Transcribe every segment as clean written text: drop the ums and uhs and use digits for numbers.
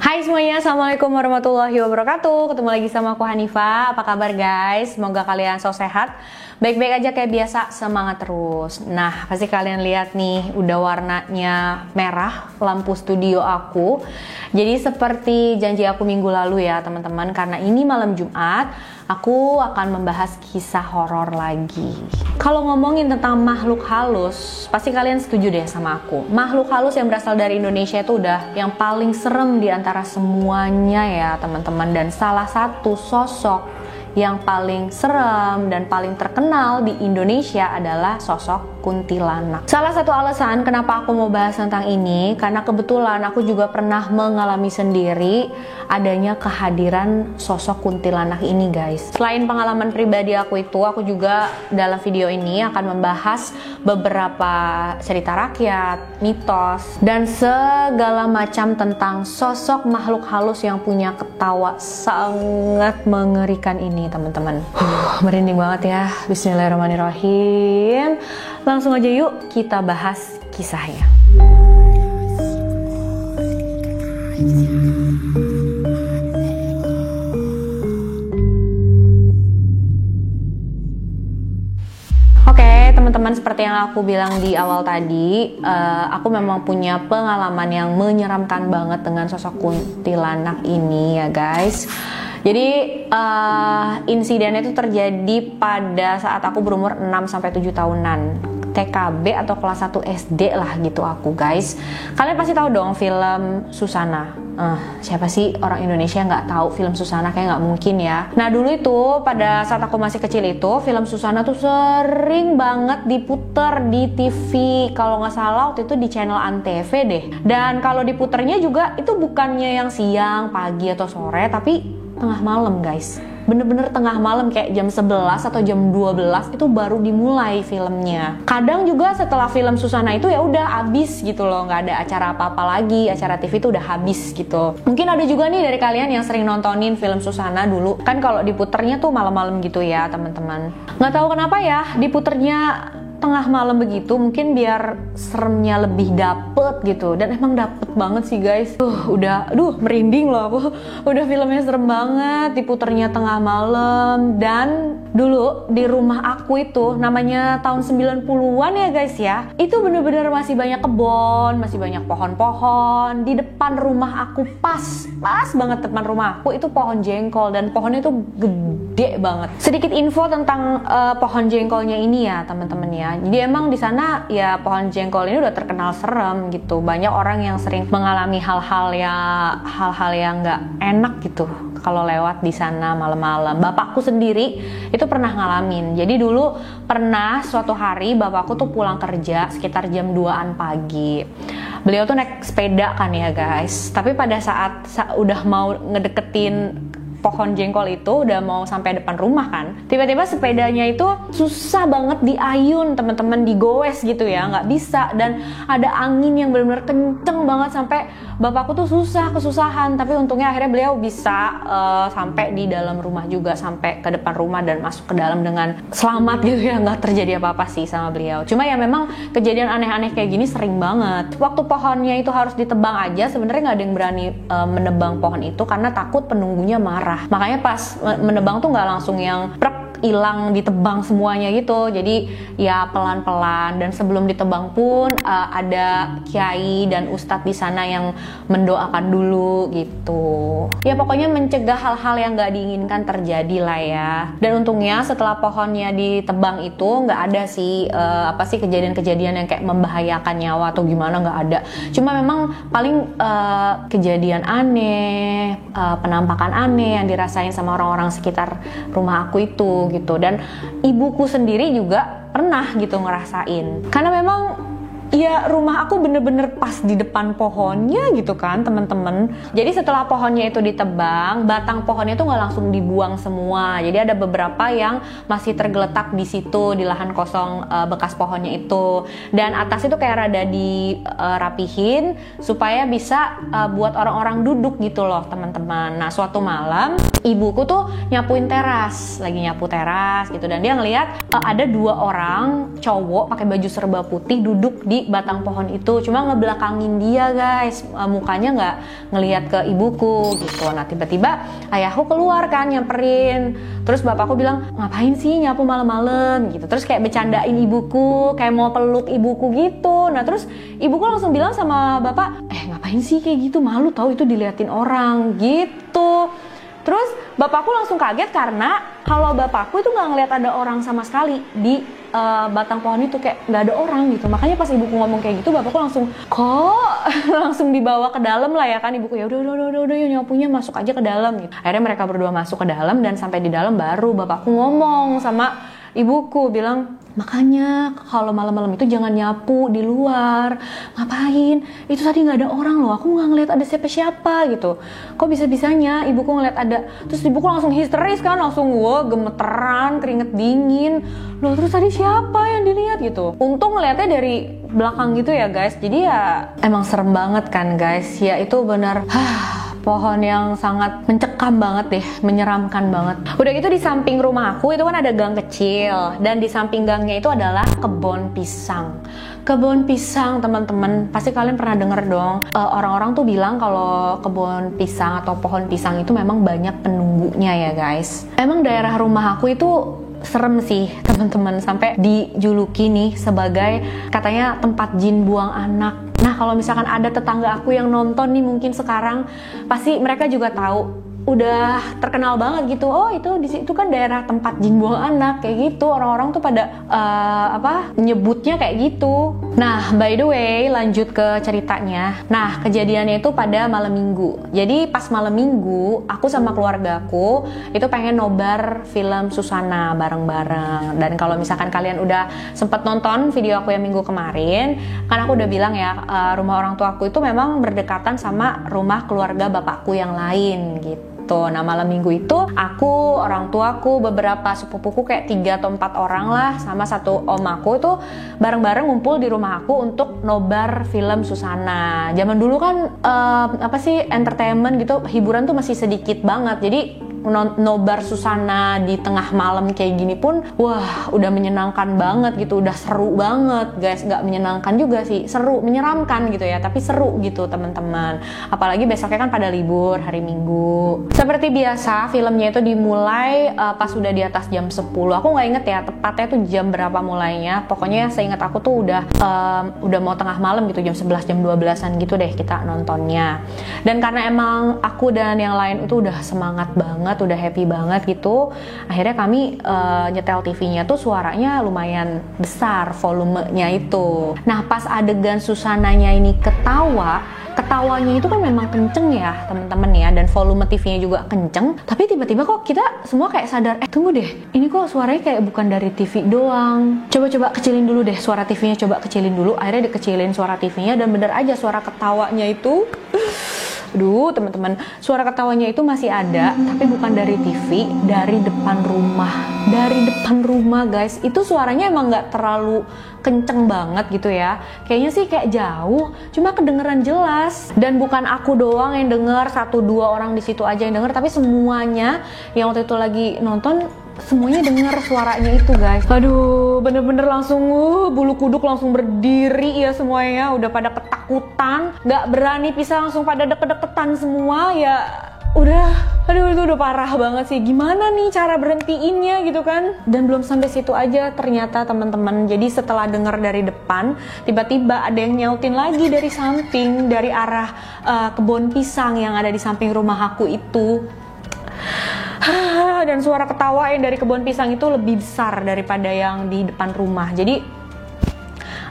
Hai semuanya, Assalamualaikum warahmatullahi wabarakatuh. Ketemu lagi sama aku Hanifah. Apa kabar guys? Semoga kalian selalu sehat, baik-baik aja kayak biasa, semangat terus. Nah, pasti kalian lihat nih, udah warnanya merah lampu studio aku. Jadi seperti janji aku minggu lalu ya teman-teman, karena ini malam Jumat, aku akan membahas kisah horor lagi. Kalau ngomongin tentang makhluk halus, pasti kalian setuju deh sama aku. Makhluk halus yang berasal dari Indonesia itu udah yang paling serem di antara semuanya ya teman-teman. Dan salah satu sosok yang paling serem dan paling terkenal di Indonesia adalah sosok kuntilanak. Salah satu alasan kenapa aku mau bahas tentang ini, karena kebetulan aku juga pernah mengalami sendiri adanya kehadiran sosok kuntilanak ini guys. Selain pengalaman pribadi aku itu, aku juga dalam video ini akan membahas beberapa cerita rakyat, mitos, dan segala macam tentang sosok makhluk halus yang punya ketawa sangat mengerikan ini teman-teman. Merinding banget ya. Bismillahirrahmanirrahim. Langsung aja yuk kita bahas kisahnya. Oke, teman-teman, seperti yang aku bilang di awal tadi, aku memang punya pengalaman yang menyeramkan banget dengan sosok kuntilanak ini ya guys. Jadi insiden itu terjadi pada saat aku berumur 6-7 tahunan, TKB atau kelas 1 SD lah gitu aku guys. Kalian pasti tahu dong film Susana. Siapa sih orang Indonesia nggak tahu film Susana? Kayak nggak mungkin ya. Nah dulu itu pada saat aku masih kecil itu, film Susana tuh sering banget diputer di TV. Kalau nggak salah waktu itu di channel Antv deh. Dan kalau diputernya juga itu bukannya yang siang, pagi atau sore, tapi tengah malam guys. Bener-bener tengah malam, kayak jam 11 atau jam 12 itu baru dimulai filmnya. Kadang juga setelah film Susana itu ya udah habis gitu loh, nggak ada acara apa-apa lagi, acara TV itu udah habis gitu. Mungkin ada juga nih dari kalian yang sering nontonin film Susana dulu. Kan kalau diputernya tuh malam-malam gitu ya teman-teman. Nggak tahu kenapa ya diputernya tengah malam begitu, mungkin biar seremnya lebih dapet gitu. Dan emang dapet banget sih guys. Merinding loh aku. Udah filmnya serem banget, diputernya tengah malam. Dan dulu di rumah aku itu, namanya tahun 90-an ya guys ya, itu bener-bener masih banyak kebun, masih banyak pohon-pohon. Di depan rumah aku, pas banget depan rumah aku itu pohon jengkol, dan pohonnya itu gede banget. Sedikit info tentang pohon jengkolnya ini ya teman-teman ya. Jadi emang di sana ya pohon jengkol ini udah terkenal serem gitu. Banyak orang yang sering mengalami hal-hal yang nggak enak gitu kalau lewat di sana malam-malam. Bapakku sendiri itu pernah ngalamin. Jadi dulu pernah suatu hari bapakku tuh pulang kerja sekitar jam 2-an pagi. Beliau tuh naik sepeda kan ya guys. Tapi pada saat udah mau ngedeketin pohon jengkol itu, udah mau sampai depan rumah kan, tiba-tiba sepedanya itu susah banget diayun teman-teman, digoes gitu ya, nggak bisa. Dan ada angin yang benar-benar kenceng banget sampai bapakku tuh kesusahan. Tapi untungnya akhirnya beliau bisa sampai di dalam rumah juga, sampai ke depan rumah dan masuk ke dalam dengan selamat gitu ya, nggak terjadi apa-apa sih sama beliau. Cuma ya memang kejadian aneh-aneh kayak gini sering banget. Waktu pohonnya itu harus ditebang aja, sebenarnya nggak ada yang berani menebang pohon itu karena takut penunggunya marah. Makanya pas menebang tuh nggak langsung yang hilang ditebang semuanya gitu. Jadi ya pelan-pelan, dan sebelum ditebang pun ada kiai dan ustadz di sana yang mendoakan dulu gitu. Ya pokoknya mencegah hal-hal yang nggak diinginkan terjadi lah ya. Dan untungnya setelah pohonnya ditebang itu nggak ada sih kejadian-kejadian yang kayak membahayakan nyawa atau gimana, nggak ada. Cuma memang paling kejadian aneh, penampakan aneh yang dirasain sama orang-orang sekitar rumah aku itu gitu. Dan ibuku sendiri juga pernah gitu ngerasain, karena memang ya rumah aku bener-bener pas di depan pohonnya gitu kan teman-teman. Jadi setelah pohonnya itu ditebang, batang pohonnya itu nggak langsung dibuang semua. Jadi ada beberapa yang masih tergeletak di situ, di lahan kosong bekas pohonnya itu. Dan atas itu kayak rada dirapihin supaya bisa buat orang-orang duduk gitu loh teman-teman. Nah suatu malam ibuku tuh nyapuin teras, lagi nyapu teras gitu, dan dia ngelihat ada 2 orang cowok pakai baju serba putih duduk di di batang pohon itu, cuma ngebelakangin dia guys, mukanya nggak ngelihat ke ibuku gitu. Nah tiba-tiba ayahku keluar kan nyamperin, terus bapakku bilang ngapain sih nyapu malam-malam gitu, terus kayak bercandain ibuku, kayak mau peluk ibuku gitu. Nah terus ibuku langsung bilang sama bapak, ngapain sih kayak gitu, malu tahu itu diliatin orang gitu. Terus bapakku langsung kaget karena kalau bapakku itu nggak ngeliat ada orang sama sekali di batang pohon itu, kayak nggak ada orang gitu. Makanya pas ibuku ngomong kayak gitu, bapakku langsung langsung dibawa ke dalam lah ya kan. Ibuku ya udah yuk nyapunya masuk aja ke dalam gitu. Akhirnya mereka berdua masuk ke dalam, dan sampai di dalam baru bapakku ngomong sama ibuku bilang, makanya kalau malam-malam itu jangan nyapu di luar. Ngapain? Itu tadi nggak ada orang loh, aku nggak ngeliat ada siapa-siapa gitu. Kok bisa-bisanya ibuku ngeliat ada? Terus ibuku langsung histeris kan, langsung gemeteran, keringet dingin. Loh terus tadi siapa yang dilihat gitu? Untung ngeliatnya dari belakang gitu ya guys. Jadi ya emang serem banget kan guys. Ya itu benar. Pohon yang sangat mencekam banget deh, menyeramkan banget. Udah gitu di samping rumah aku itu kan ada gang kecil, dan di samping gangnya itu adalah kebun pisang. Kebun pisang teman-teman, pasti kalian pernah denger dong. Orang-orang tuh bilang kalau kebun pisang atau pohon pisang itu memang banyak penunggunya ya guys. Emang daerah rumah aku itu serem sih teman-teman, sampai dijuluki nih sebagai katanya tempat jin buang anak. Nah kalau misalkan ada tetangga aku yang nonton nih mungkin sekarang, pasti mereka juga tahu, udah terkenal banget gitu. Oh itu di situ kan daerah tempat jin buang anak kayak gitu. Orang-orang tuh pada nyebutnya kayak gitu. Nah by the way lanjut ke ceritanya. Nah kejadiannya itu pada malam minggu. Jadi pas malam minggu aku sama keluargaku itu pengen nobar film Susana bareng-bareng. Dan kalau misalkan kalian udah sempet nonton video aku yang minggu kemarin, kan aku udah bilang ya, rumah orang tua aku itu memang berdekatan sama rumah keluarga bapakku yang lain gitu. Nah malam minggu itu aku, orang tuaku, beberapa sepupuku kayak 3 atau 4 orang lah, sama satu om aku itu bareng-bareng ngumpul di rumah aku untuk nobar film Susana. Zaman dulu kan entertainment gitu, hiburan tuh masih sedikit banget. Jadi nobar Susana di tengah malam kayak gini pun wah udah menyenangkan banget gitu, udah seru banget guys. Gak menyenangkan juga sih, seru, menyeramkan gitu ya, tapi seru gitu teman-teman. Apalagi besoknya kan pada libur hari Minggu. Seperti biasa filmnya itu dimulai pas udah di atas jam 10. Aku nggak inget ya tepatnya tuh jam berapa mulainya, pokoknya seingat aku tuh udah mau tengah malam gitu, jam 11 jam 12-an gitu deh kita nontonnya. Dan karena emang aku dan yang lain itu udah semangat banget, udah happy banget gitu, akhirnya kami nyetel TV-nya tuh suaranya lumayan besar volumenya itu. Nah pas adegan Susananya ini ketawanya itu kan memang kenceng ya teman-teman ya, dan volume TV-nya juga kenceng. Tapi tiba-tiba kok kita semua kayak sadar, tunggu deh, ini kok suaranya kayak bukan dari TV doang. Coba kecilin dulu deh suara TV-nya, coba kecilin dulu. Akhirnya dikecilin suara TV-nya, dan bener aja suara ketawanya itu, aduh teman-teman, suara ketawanya itu masih ada, tapi bukan dari TV, dari depan rumah. Dari depan rumah guys, itu suaranya emang nggak terlalu kenceng banget gitu ya, kayaknya sih kayak jauh, cuma kedengeran jelas. Dan bukan aku doang yang denger, 1-2 orang di situ aja yang denger, tapi semuanya yang waktu itu lagi nonton semuanya dengar suaranya itu guys. Aduh bener-bener langsung bulu kuduk langsung berdiri ya semuanya, udah pada ketakutan, nggak berani pisah, langsung pada deket-deketan semua ya. Aduh itu udah parah banget sih, gimana nih cara berhentiinnya gitu kan. Dan belum sampai situ aja ternyata teman-teman, jadi setelah dengar dari depan, tiba-tiba ada yang nyautin lagi dari samping, dari arah kebun pisang yang ada di samping rumah aku itu. Dan suara ketawa yang dari kebun pisang itu lebih besar daripada yang di depan rumah. Jadi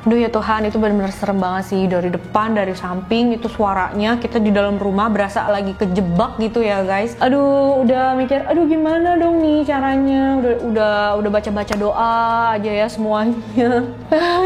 aduh ya Tuhan, itu benar-benar serem banget sih. Dari depan, dari samping itu suaranya, kita di dalam rumah berasa lagi kejebak gitu ya guys. Aduh udah mikir, aduh gimana dong nih caranya. Udah baca-baca doa aja ya semuanya.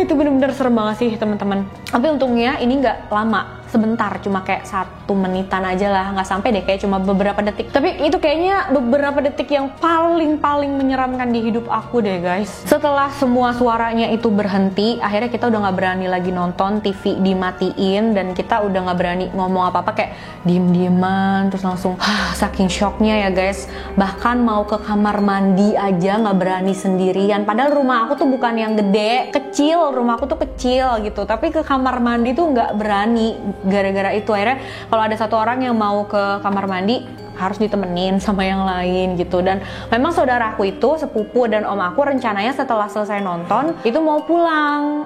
Itu benar-benar serem banget sih teman-teman. Tapi untungnya ini nggak lama sebentar, cuma kayak 1 menitan aja lah, nggak sampai deh, kayak cuma beberapa detik. Tapi itu kayaknya beberapa detik yang paling menyeramkan di hidup aku deh guys. Setelah semua suaranya itu berhenti, akhirnya kita udah nggak berani lagi nonton, TV dimatiin, dan kita udah nggak berani ngomong apa-apa, kayak diem-dieman, terus langsung saking shocknya ya guys. Bahkan mau ke kamar mandi aja nggak berani sendirian, padahal rumah aku tuh bukan yang gede, kecil, rumah aku tuh kecil gitu, tapi ke kamar mandi tuh nggak berani. Gara-gara itu akhirnya kalau ada satu orang yang mau ke kamar mandi harus ditemenin sama yang lain gitu. Dan memang saudaraku itu, sepupu dan om aku, rencananya setelah selesai nonton itu mau pulang,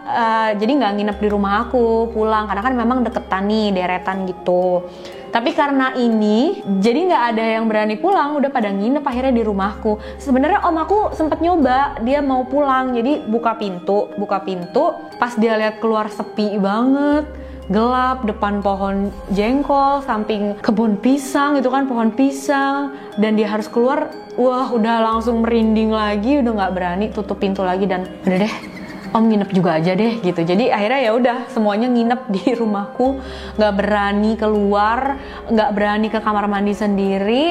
jadi nggak nginep di rumah aku, pulang karena kan memang deketan nih, deretan gitu. Tapi karena ini jadi nggak ada yang berani pulang, udah pada nginep akhirnya di rumahku. Sebenarnya om aku sempet nyoba, dia mau pulang, jadi buka pintu, pas dia lihat keluar sepi banget, gelap, depan pohon jengkol, samping kebun pisang, itu kan pohon pisang, dan dia harus keluar, wah udah langsung merinding lagi, udah nggak berani, tutup pintu lagi, dan udah deh, om nginep juga aja deh gitu. Jadi akhirnya ya udah semuanya nginep di rumahku, nggak berani keluar, nggak berani ke kamar mandi sendiri.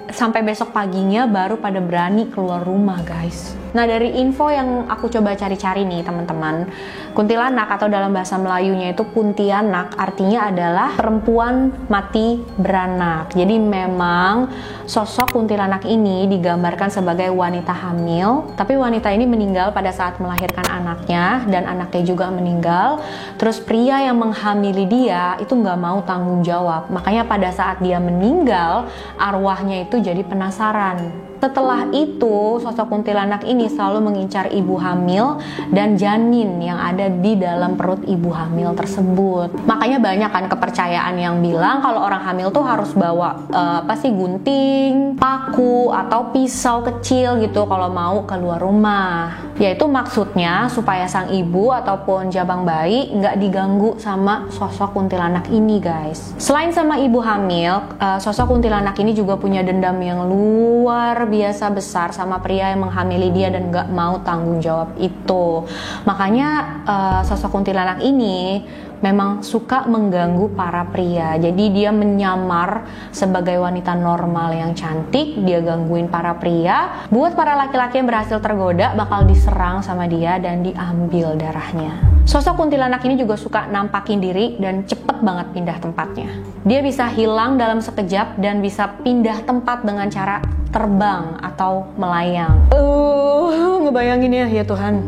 Sampai besok paginya baru pada berani keluar rumah guys. Nah, dari info yang aku coba cari-cari nih teman-teman, kuntilanak atau dalam bahasa Melayunya itu kuntianak, artinya adalah perempuan mati beranak. Jadi memang sosok kuntilanak ini digambarkan sebagai wanita hamil, tapi wanita ini meninggal pada saat melahirkan anaknya, dan anaknya juga meninggal. Terus pria yang menghamili dia itu nggak mau tanggung jawab, makanya pada saat dia meninggal arwahnya itu jadi penasaran. Setelah itu, sosok kuntilanak ini selalu mengincar ibu hamil dan janin yang ada di dalam perut ibu hamil tersebut. Makanya banyak kan kepercayaan yang bilang kalau orang hamil tuh harus bawa gunting, paku, atau pisau kecil gitu kalau mau keluar rumah. Yaitu maksudnya supaya sang ibu ataupun jabang bayi nggak diganggu sama sosok kuntilanak ini guys. Selain sama ibu hamil, sosok kuntilanak ini juga punya dendam yang luar biasa besar sama pria yang menghamili dia dan gak mau tanggung jawab itu. Makanya sosok kuntilanak ini memang suka mengganggu para pria. Jadi dia menyamar sebagai wanita normal yang cantik, dia gangguin para pria. Buat para laki-laki yang berhasil tergoda bakal diserang sama dia dan diambil darahnya. Sosok kuntilanak ini juga suka nampakin diri dan cepet banget pindah tempatnya. Dia bisa hilang dalam sekejap dan bisa pindah tempat dengan cara terbang atau melayang. Ngebayangin ya Tuhan.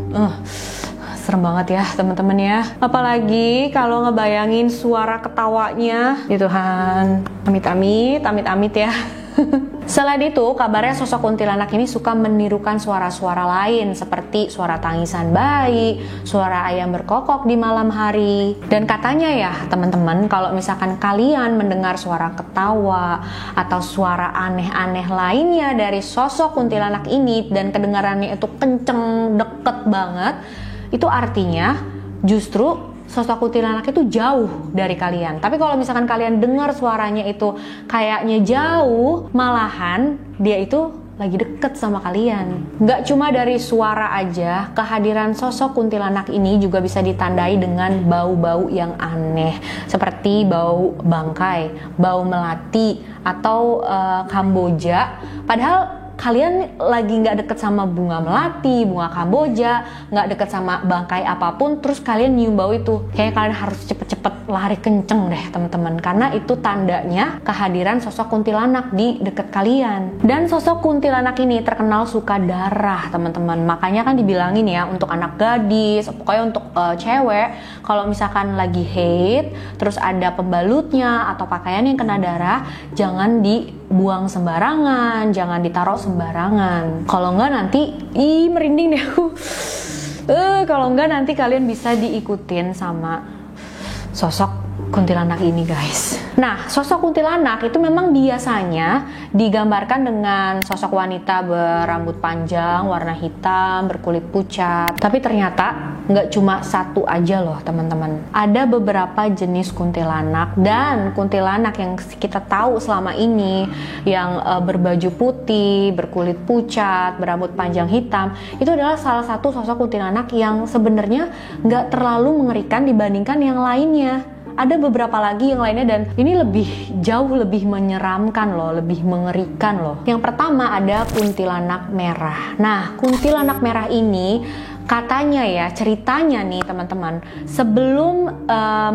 Serem banget ya teman-teman ya. Apalagi kalau ngebayangin suara ketawanya. Ya Tuhan, amit-amit ya. Selain itu, kabarnya sosok kuntilanak ini suka menirukan suara-suara lain seperti suara tangisan bayi, suara ayam berkokok di malam hari. Dan katanya ya teman-teman, kalau misalkan kalian mendengar suara ketawa atau suara aneh-aneh lainnya dari sosok kuntilanak ini dan kedengarannya itu kenceng, deket banget, itu artinya justru sosok kuntilanak itu jauh dari kalian. Tapi kalau misalkan kalian dengar suaranya itu kayaknya jauh, malahan dia itu lagi deket sama kalian. Nggak cuma dari suara aja, kehadiran sosok kuntilanak ini juga bisa ditandai dengan bau-bau yang aneh, seperti bau bangkai, bau melati, atau Kamboja. Padahal kalian lagi nggak deket sama bunga melati, bunga Kamboja, nggak deket sama bangkai apapun, terus kalian nyium bau itu, kayaknya kalian harus cepet-cepet lari kenceng deh teman-teman, karena itu tandanya kehadiran sosok kuntilanak di deket kalian. Dan sosok kuntilanak ini terkenal suka darah teman-teman, makanya kan dibilangin ya untuk anak gadis, pokoknya untuk cewek, kalau misalkan lagi haid, terus ada pembalutnya atau pakaian yang kena darah, jangan dibuang sembarangan, jangan ditaruh sembarangan. Kalau enggak nanti, merinding deh aku. Kalau enggak nanti kalian bisa diikutin sama sosok kuntilanak ini guys. Nah, sosok kuntilanak itu memang biasanya digambarkan dengan sosok wanita berambut panjang, warna hitam, berkulit pucat. Tapi ternyata nggak cuma satu aja loh teman-teman. Ada beberapa jenis kuntilanak, dan kuntilanak yang kita tahu selama ini yang berbaju putih, berkulit pucat, berambut panjang hitam, itu adalah salah satu sosok kuntilanak yang sebenarnya nggak terlalu mengerikan dibandingkan yang lainnya. Ada beberapa lagi yang lainnya dan ini jauh lebih menyeramkan loh, lebih mengerikan loh. Yang pertama ada kuntilanak merah. Nah, kuntilanak merah ini katanya ya, ceritanya nih teman-teman, sebelum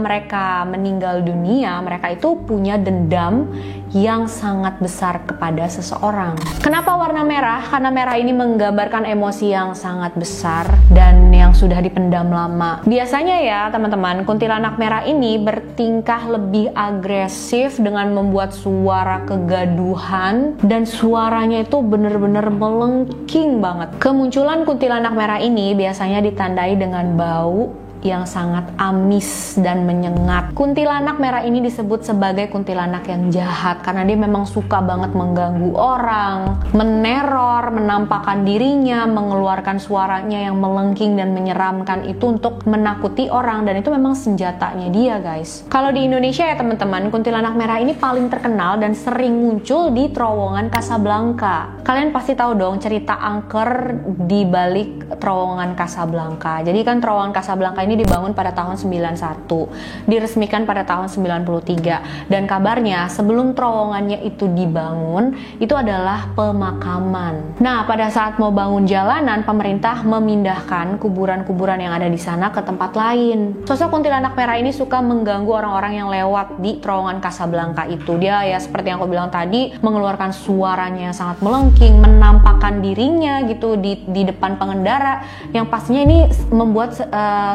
mereka meninggal dunia, mereka itu punya dendam yang sangat besar kepada seseorang. Kenapa warna merah? Karena merah ini menggambarkan emosi yang sangat besar dan yang sudah dipendam lama. Biasanya ya teman-teman, kuntilanak merah ini bertingkah lebih agresif dengan membuat suara kegaduhan dan suaranya itu bener-bener melengking banget. Kemunculan kuntilanak merah ini biasanya ditandai dengan bau yang sangat amis dan menyengat. Kuntilanak merah ini disebut sebagai kuntilanak yang jahat karena dia memang suka banget mengganggu orang, meneror, menampakkan dirinya, mengeluarkan suaranya yang melengking dan menyeramkan itu untuk menakuti orang, dan itu memang senjatanya dia, guys. Kalau di Indonesia ya teman-teman, kuntilanak merah ini paling terkenal dan sering muncul di terowongan Casablanca. Kalian pasti tahu dong cerita angker di balik terowongan Casablanca. Jadi kan terowongan Casablanca ini dibangun pada tahun 91, diresmikan pada tahun 93, dan kabarnya sebelum terowongannya itu dibangun, itu adalah pemakaman. Nah, pada saat mau bangun jalanan, pemerintah memindahkan kuburan-kuburan yang ada di sana ke tempat lain. Sosok kuntilanak merah ini suka mengganggu orang-orang yang lewat di terowongan Casablanca itu. Dia ya seperti yang aku bilang tadi, mengeluarkan suaranya yang sangat melengking, menampakkan dirinya gitu di depan pengendara, yang pastinya ini membuat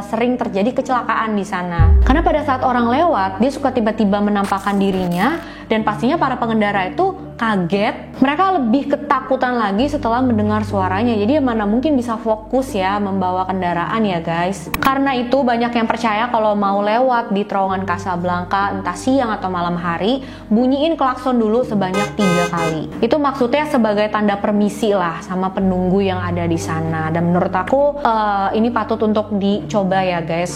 sering terjadi kecelakaan di sana. Karena pada saat orang lewat, dia suka tiba-tiba menampakkan dirinya, dan pastinya para pengendara itu kaget. Mereka lebih ketakutan lagi setelah mendengar suaranya. Jadi mana mungkin bisa fokus ya membawa kendaraan ya guys. Karena itu banyak yang percaya kalau mau lewat di terowongan Casablanca entah siang atau malam hari, bunyiin klakson dulu sebanyak 3 kali. Itu maksudnya sebagai tanda permisi lah sama penunggu yang ada di sana. Dan menurut aku ini patut untuk dicoba ya guys.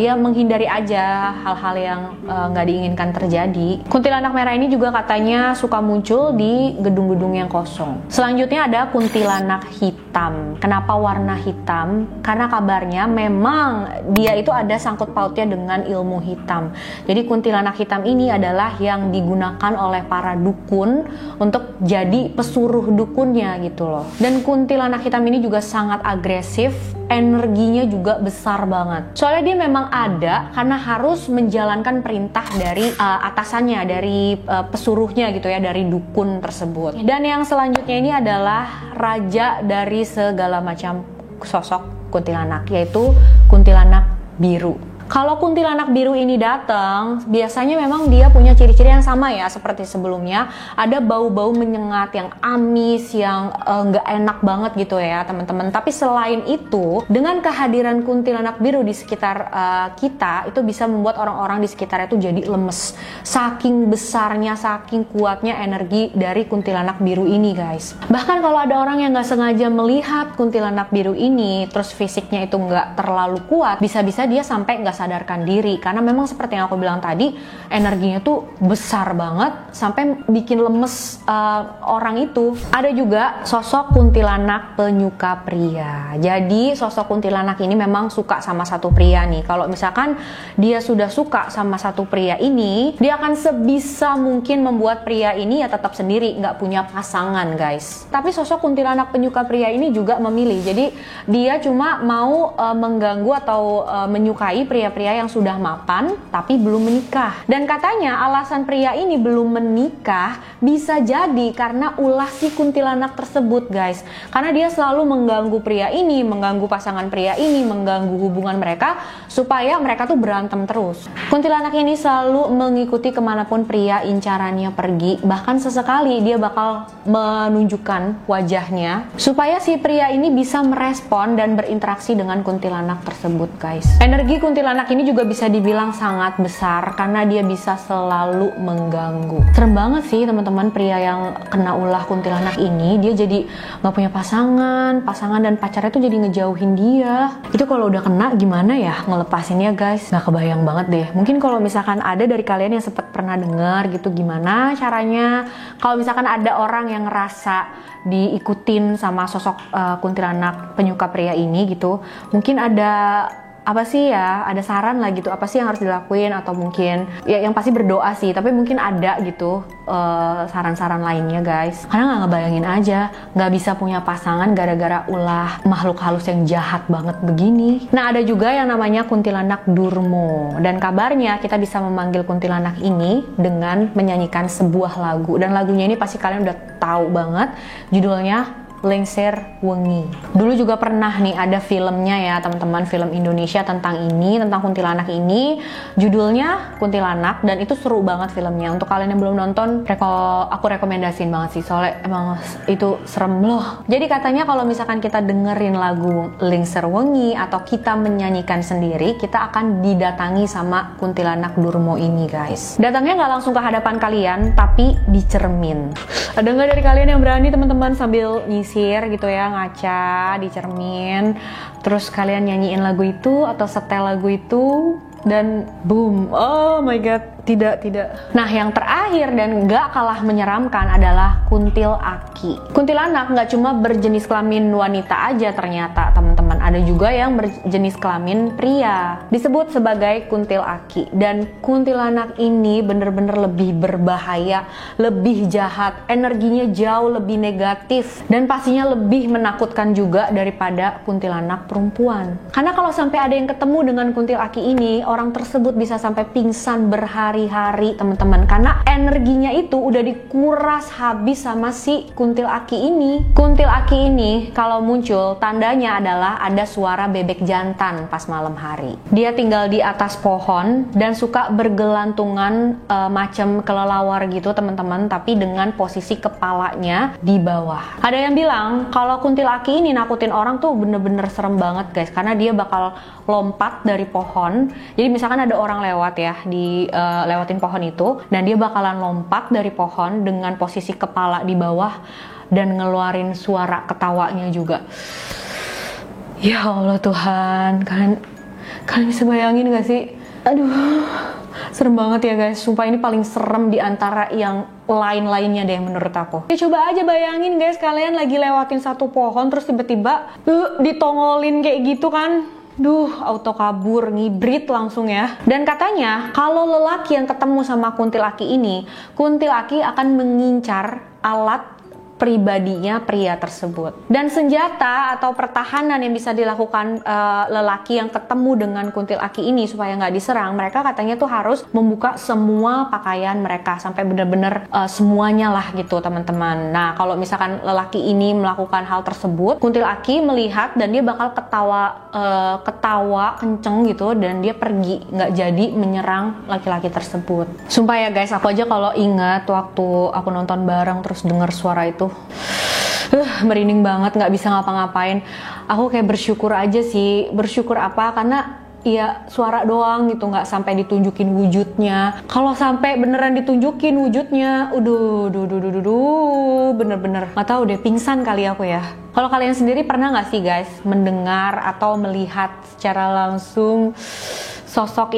Ya menghindari aja hal-hal yang nggak diinginkan terjadi. Kuntilanak merah ini juga katanya suka muncul di gedung-gedung yang kosong. Selanjutnya ada kuntilanak hitam. Kenapa warna hitam? Karena kabarnya memang dia itu ada sangkut pautnya dengan ilmu hitam. Jadi kuntilanak hitam ini adalah yang digunakan oleh para dukun untuk jadi pesuruh dukunnya gitu loh. Dan kuntilanak hitam ini juga sangat agresif, energinya juga besar banget. Soalnya dia memang ada karena harus menjalankan perintah dari atasannya, dari pesuruhnya gitu ya, dari dukun tersebut. Dan yang selanjutnya ini adalah raja dari segala macam sosok kuntilanak, yaitu kuntilanak biru. Kalau kuntilanak biru ini datang, biasanya memang dia punya ciri-ciri yang sama ya seperti sebelumnya. Ada bau-bau menyengat yang amis, yang nggak enak banget gitu ya teman-teman. Tapi selain itu, dengan kehadiran kuntilanak biru di sekitar kita, itu bisa membuat orang-orang di sekitar itu jadi lemes. Saking besarnya, saking kuatnya energi dari kuntilanak biru ini guys. Bahkan kalau ada orang yang nggak sengaja melihat kuntilanak biru ini, terus fisiknya itu nggak terlalu kuat, bisa-bisa dia sampai nggak sadarkan diri, karena memang seperti yang aku bilang tadi, energinya tuh besar banget sampai bikin lemes orang itu. Ada juga sosok kuntilanak penyuka pria. Jadi sosok kuntilanak ini memang suka sama satu pria nih. Kalau misalkan dia sudah suka sama satu pria ini, dia akan sebisa mungkin membuat pria ini ya tetap sendiri, nggak punya pasangan guys. Tapi sosok kuntilanak penyuka pria ini juga memilih. Jadi dia cuma mau mengganggu atau menyukai pria-pria yang sudah mapan tapi belum menikah. Dan katanya alasan pria ini belum menikah bisa jadi karena ulah si kuntilanak tersebut guys. Karena dia selalu mengganggu pria ini, mengganggu pasangan pria ini, mengganggu hubungan mereka supaya mereka tuh berantem terus. Kuntilanak ini selalu mengikuti kemanapun pria incarannya pergi. Bahkan sesekali dia bakal menunjukkan wajahnya supaya si pria ini bisa merespon dan berinteraksi dengan kuntilanak tersebut guys. Energi kuntilanak ini juga bisa dibilang sangat besar karena dia bisa selalu mengganggu. Serem banget sih teman-teman, pria yang kena ulah kuntilanak ini, dia jadi nggak punya pasangan dan pacarnya tuh jadi ngejauhin dia. Itu kalau udah kena gimana ya ngelepasinnya guys? Nggak kebayang banget deh. Mungkin kalau misalkan ada dari kalian yang sempat pernah dengar gitu, gimana caranya kalau misalkan ada orang yang ngerasa diikutin sama sosok kuntilanak penyuka pria ini gitu, mungkin ada apa sih ya, ada saran lah gitu, apa sih yang harus dilakuin, atau mungkin ya yang pasti berdoa sih, tapi mungkin ada gitu saran-saran lainnya guys. Karena nggak ngebayangin aja nggak bisa punya pasangan gara-gara ulah makhluk halus yang jahat banget begini. Nah, ada juga yang namanya kuntilanak Durmo, dan kabarnya kita bisa memanggil kuntilanak ini dengan menyanyikan sebuah lagu, dan lagunya ini pasti kalian udah tahu banget, judulnya Lengser Wengi. Dulu juga pernah nih ada filmnya ya teman-teman, film Indonesia tentang ini, tentang kuntilanak ini, judulnya Kuntilanak, dan itu seru banget filmnya. Untuk kalian yang belum nonton, aku rekomendasiin banget sih, soalnya emang itu serem loh. Jadi katanya kalau misalkan kita dengerin lagu Lengser Wengi atau kita menyanyikan sendiri, kita akan didatangi sama kuntilanak Durmo ini guys. Datangnya nggak langsung ke hadapan kalian, tapi di cermin. Ada nggak dari kalian yang berani teman-teman sambil nyisir gitu ya, ngaca di cermin, terus kalian nyanyiin lagu itu atau setel lagu itu, dan boom, oh my god, tidak. Nah, yang terakhir dan nggak kalah menyeramkan adalah kuntil aki. Kuntilanak nggak cuma berjenis kelamin wanita aja ternyata teman-teman, ada juga yang berjenis kelamin pria, disebut sebagai kuntil aki. Dan kuntilanak ini bener-bener lebih berbahaya, lebih jahat, energinya jauh lebih negatif, dan pastinya lebih menakutkan juga daripada kuntilanak perempuan. Karena kalau sampai ada yang ketemu dengan kuntil aki ini, orang tersebut bisa sampai pingsan berhari-hari teman-teman, karena energinya itu udah dikuras habis sama si kuntil aki ini. Kuntil aki ini kalau muncul tandanya adalah ada suara bebek jantan pas malam hari. Dia tinggal di atas pohon dan suka bergelantungan macam kelelawar gitu teman-teman, tapi dengan posisi kepalanya di bawah. Ada yang bilang kalau kuntil aki ini nakutin orang tuh bener-bener serem banget guys, karena dia bakal lompat dari pohon. Jadi misalkan ada orang lewat ya, lewatin pohon itu, dan dia bakalan lompat dari pohon dengan posisi kepala di bawah dan ngeluarin suara ketawanya juga. Ya Allah Tuhan, kalian bisa bayangin gak sih? Aduh, serem banget ya guys. Sumpah ini paling serem di antara yang lain-lainnya deh menurut aku. Ya coba aja bayangin guys, kalian lagi lewatin satu pohon terus tiba-tiba ditongolin kayak gitu kan. Duh, auto kabur, ngibrit langsung ya. Dan katanya kalau lelaki yang ketemu sama kuntil aki ini, kuntil aki akan mengincar alat pribadinya pria tersebut. Dan senjata atau pertahanan yang bisa dilakukan lelaki yang ketemu dengan kuntil aki ini supaya nggak diserang, mereka katanya tuh harus membuka semua pakaian mereka sampai bener-bener semuanya lah gitu teman-teman. Nah, kalau misalkan lelaki ini melakukan hal tersebut, kuntil aki melihat dan dia bakal ketawa kenceng gitu, dan dia pergi, nggak jadi menyerang laki-laki tersebut. Sumpah ya guys, aku aja kalau ingat waktu aku nonton bareng terus dengar suara itu, merinding banget, nggak bisa ngapa-ngapain. Aku kayak bersyukur aja sih. Bersyukur apa? Karena ya suara doang gitu, nggak sampai ditunjukin wujudnya. Kalau sampai beneran ditunjukin wujudnya, bener-bener nggak tahu deh, pingsan kali aku ya. Kalau kalian sendiri pernah nggak sih guys mendengar atau melihat secara langsung sosok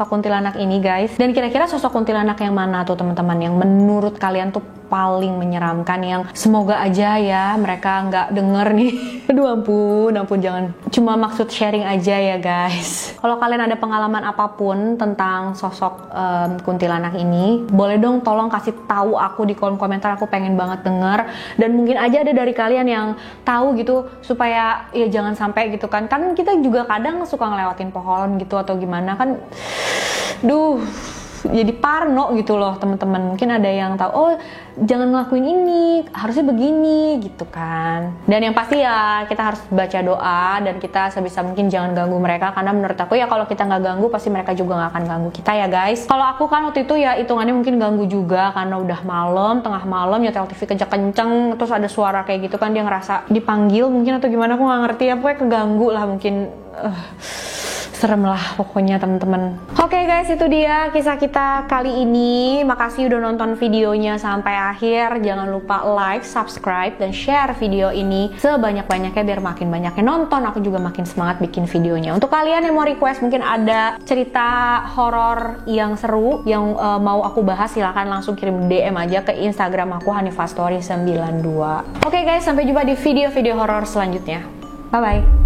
kuntilanak ini guys? Dan kira-kira sosok kuntilanak yang mana tuh teman-teman yang menurut kalian tuh paling menyeramkan, yang semoga aja ya mereka nggak denger nih. Aduh ampun, jangan cuma maksud sharing aja ya guys. Kalau kalian ada pengalaman apapun tentang sosok kuntilanak ini, boleh dong tolong kasih tahu aku di kolom komentar, aku pengen banget denger. Dan mungkin aja ada dari kalian yang tahu gitu, supaya ya jangan sampai gitu kan kita juga kadang suka ngelewatin pohon gitu atau gimana kan, jadi parno gitu loh teman-teman. Mungkin ada yang tahu, oh jangan ngelakuin ini, harusnya begini gitu kan. Dan yang pasti ya kita harus baca doa, dan kita sebisa mungkin jangan ganggu mereka, karena menurut aku ya kalau kita nggak ganggu pasti mereka juga nggak akan ganggu kita ya guys. Kalau aku kan waktu itu ya hitungannya mungkin ganggu juga, karena udah malam, tengah malam nyetel TV kenceng, terus ada suara kayak gitu kan, dia ngerasa dipanggil mungkin atau gimana, aku nggak ngerti ya, pokoknya keganggu lah mungkin. Serem lah pokoknya teman-teman. Oke guys, itu dia kisah kita kali ini. Makasih udah nonton videonya sampai akhir. Jangan lupa like, subscribe, dan share video ini sebanyak-banyaknya biar makin banyak yang nonton. Aku juga makin semangat bikin videonya. Untuk kalian yang mau request, mungkin ada cerita horor yang seru yang mau aku bahas, silahkan langsung kirim DM aja ke Instagram aku hanifastory92. Oke guys, sampai jumpa di video-video horor selanjutnya. Bye bye.